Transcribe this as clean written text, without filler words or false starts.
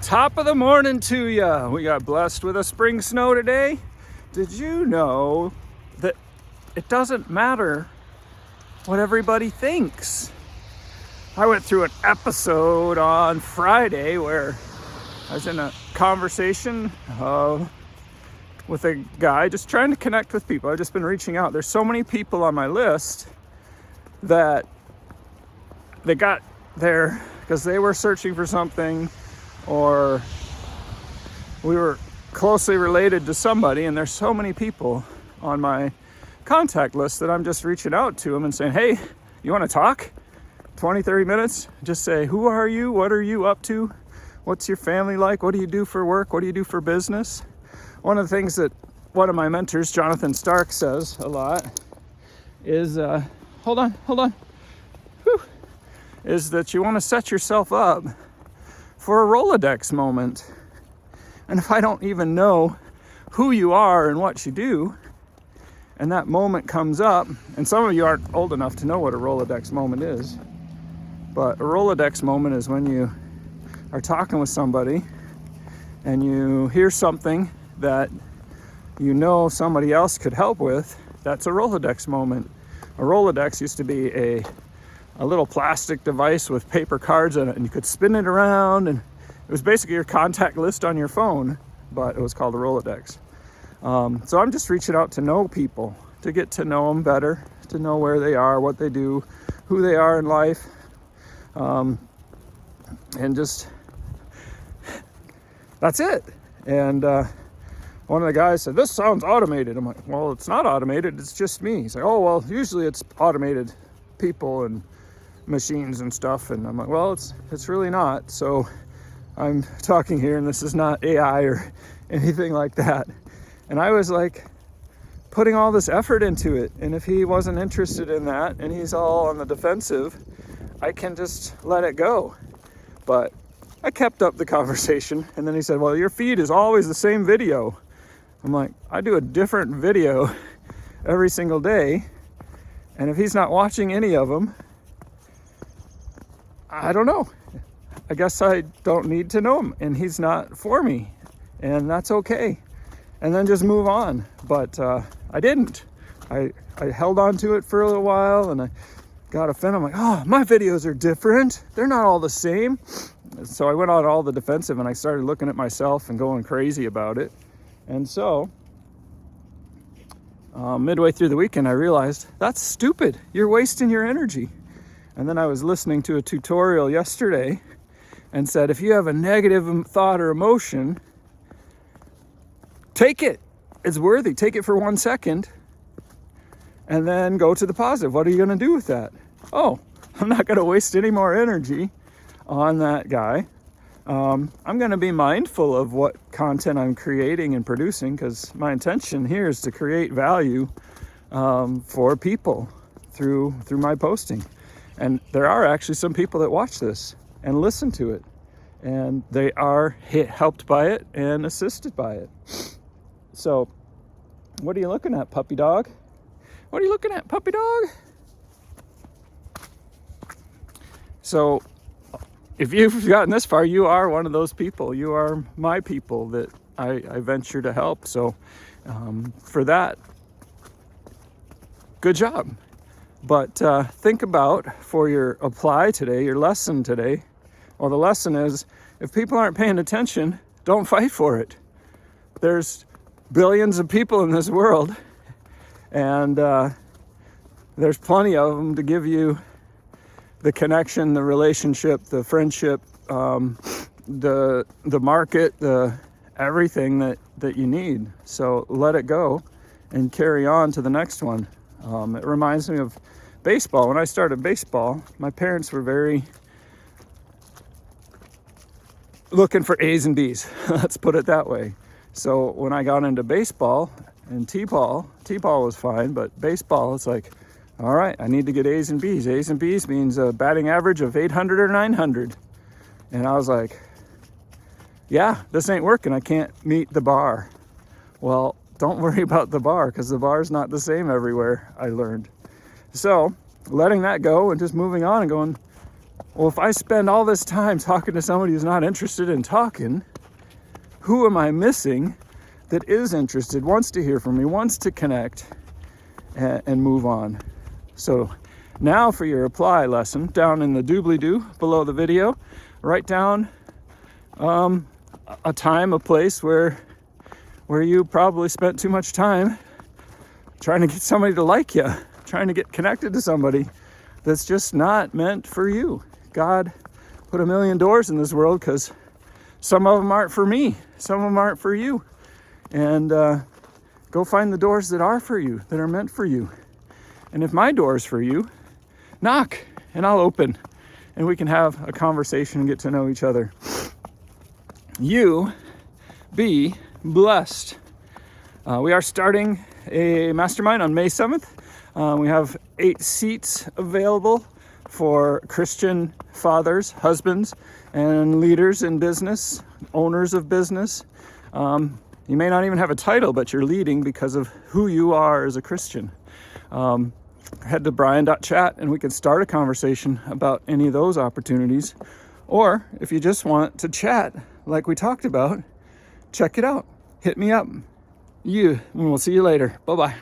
Top of the morning to ya. We got blessed with a spring snow today. Did you know that it doesn't matter what everybody thinks? I went through an episode on Friday where I was in a conversation with a guy just trying to connect with people. I've just been reaching out. There's so many people on my list that they got there because they were searching for something, or we were closely related to somebody, and there's so many people on my contact list that I'm just reaching out to them and saying, hey, you want to talk? 20, 30 minutes? Just say, who are you? What are you up to? What's your family like? What do you do for work? What do you do for business? One of the things that one of my mentors, Jonathan Stark, says a lot is, hold on. Whew. Is that you want to set yourself up for a Rolodex moment. And if I don't even know who you are and what you do, and that moment comes up, and some of you aren't old enough to know what a Rolodex moment is, but a Rolodex moment is when you are talking with somebody and you hear something that you know somebody else could help with. That's a Rolodex moment. A Rolodex used to be a little plastic device with paper cards in it, and you could spin it around, and it was basically your contact list on your phone, but it was called a Rolodex. So I'm just reaching out to know people, to get to know them better, to know where they are, what they do, who they are in life, and just, that's it. And one of the guys said, this sounds automated. I'm like, well, it's not automated, it's just me. He's like, oh, well, usually it's automated people and machines and stuff. And I'm like, well, it's really not. So I'm talking here, and this is not AI or anything like that. And I was like putting all this effort into it, and if he wasn't interested in that and he's all on the defensive, I can just let it go. But I kept up the conversation, and then he said, well, your feed is always the same video. I'm like, I do a different video every single day, and if he's not watching any of them, I don't know. I guess I don't need to know him, and he's not for me, and that's okay. And then just move on. But I didn't. I held on to it for a little while, and I got offended. I'm like, oh, my videos are different. They're not all the same. So I went on all the defensive, and I started looking at myself and going crazy about it. And so midway through the weekend, I realized that's stupid. You're wasting your energy. And then I was listening to a tutorial yesterday and said, if you have a negative thought or emotion, take it. It's worthy. Take it for 1 second and then go to the positive. What are you going to do with that? Oh, I'm not going to waste any more energy on that guy. I'm going to be mindful of what content I'm creating and producing, because my intention here is to create value for people through my posting. And there are actually some people that watch this and listen to it, and they are helped by it and assisted by it. So what are you looking at, puppy dog? What are you looking at, puppy dog? So if you've gotten this far, you are one of those people. You are my people that I venture to help. So for that, good job. But think about, for your apply today, your lesson today, well, the lesson is, if people aren't paying attention, don't fight for it. There's billions of people in this world, and there's plenty of them to give you the connection, the relationship, the friendship, the market, the everything that you need. So let it go and carry on to the next one. It reminds me of baseball. When I started baseball, my parents were very looking for A's and B's. Let's put it that way. So when I got into baseball and T-ball was fine, but baseball, it's like, all right, I need to get A's and B's. A's and B's means a batting average of 800 or 900. And I was like, yeah, this ain't working. I can't meet the bar. Well, don't worry about the bar, because the bar's not the same everywhere, I learned. So letting that go and just moving on and going, Well, if I spend all this time talking to somebody who's not interested in talking, who am I missing that is interested, wants to hear from me, wants to connect and move on? So now for your apply lesson, down in the doobly-doo below the video, write down a time, a place where you probably spent too much time trying to get somebody to like you, trying to get connected to somebody that's just not meant for you. God put a million doors in this world because some of them aren't for me, some of them aren't for you. And go find the doors that are for you, that are meant for you. And if my door is for you, knock and I'll open and we can have a conversation and get to know each other. You be blessed. We are starting a mastermind on May 7th. We have 8 seats available for Christian fathers, husbands, and leaders in business, owners of business. You may not even have a title, but you're leading because of who you are as a Christian. Head to brian.chat and we can start a conversation about any of those opportunities. Or if you just want to chat like we talked about, check it out. Hit me up. And we'll see you later. Bye-bye.